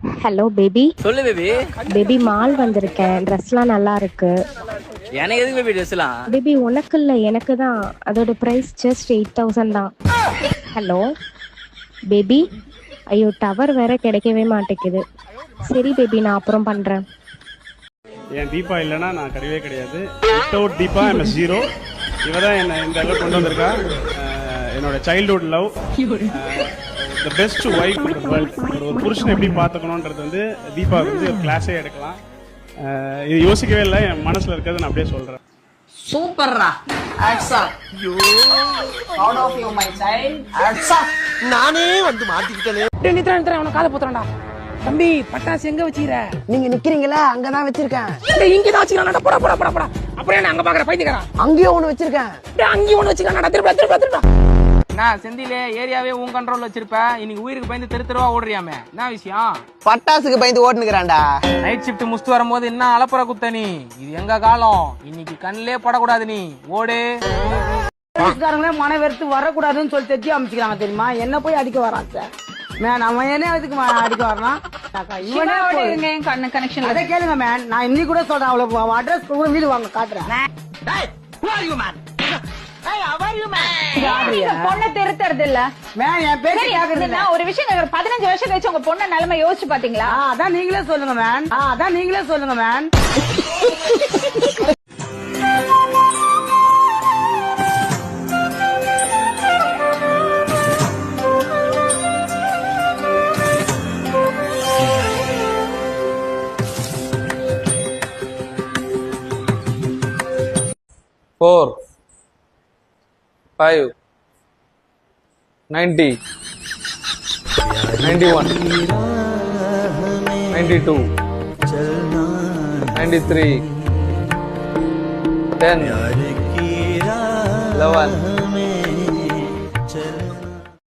Hello baby. சொல்லு baby. Baby mall வந்திருக்கேன். ட்ரெஸ்லாம் நல்லா இருக்கு. எனக்கு எதுக்கு பேபி ட்ரெஸ்லாம்? பேபி உனக்கு இல்லை எனக்கு தான். அதோட ப்ரைஸ் ஜஸ்ட் 8,000 தான். Hello baby. ஐயோ டவர் வேற கிடைக்கவே மாட்டேங்குது. சரி பேபி நான் அப்புறம் பண்ணுறேன். என் தீபா இல்லைன்னா நான் கிடையவே கிடையாது. Without Deepa I'm zero. இவ தான் என்னை இந்த அளவு கொண்டு வந்திருக்கா. என்னோட childhood love, the best wife in the world. ஒரு புருஷனை எப்படி பார்த்துக்கணுன்றது வந்து தீபாவுக்கு வந்து ஒரு கிளாஸே எடுக்கலாம். இது யோசிக்கவே இல்லை, என் மனசில் இருக்கிறது நான் அப்படியே சொல்கிறேன். சூப்பர்ரா. Hats off. You proud of you my child. Hats off. நானே வந்து மாட்டிக்கிட்டேனே. நித்ரா அவன காதை போத்துறான்டா. தம்பி பட்டாசு எங்க வச்சிர? நீங்க நிக்கிறீங்களா? அங்கதான் வச்சிருக்கேன். இங்க தான் வச்சிரானடா. போடா போடா போடா போடா. அப்படியே நான் அங்க பாக்குற பைத்தியக்காரா. அங்கேயே ஒன்னு வச்சிருக்கேன். அங்கேயே ஒன்னு வச்சிருக்கானடா. திருப்பா. நான் செந்திலே ஏரியாவே உன் கண்ட்ரோல்ல வச்சிருப்ப. இன்னைக்கு உயிருக்கு பயந்து தெருவா ஓடுறியாமே, என்ன விஷயம்? பட்டாசுக்கு பயந்து ஓடுனுக்குறான்டா. நைட் ஷிஃப்ட் முடிச்சுட்டு வரும்போது என்ன அலப்புற குத்த நீ? இது எங்க காலம். இன்னைக்கு கண்ணிலே படக்கூடாது, நீ ஓடு. போலீஸ்காரங்களே மன வெறுத்து வரக்கூடாதுன்னு சொல்லி தெத்தி அமைச்சுக்கிறாங்க தெரியுமா? என்ன போய் அடிக்க வரான் சார். மேன் அவன் என்ன அதுக்கு அடிக்க வரான்? இவனே கனெக்ஷன் அதை கேளுங்க மேன். நான் இன்னைக்கு கூட சொல்றேன். அவ்வளவு அட்ரஸ் கூட வீடு வாங்க காட்டுறேன். பொண்ணை திருத்துறது இல்ல. ஒரு விஷயம் 15 வருஷம் கழிச்சு உங்க பொண்ண நிலைமை யோசிச்சு பாத்தீங்களா? அதான் நீங்களே சொல்லுங்க மேன். Four, 5, 90, 91, 92, 93, 10, 11,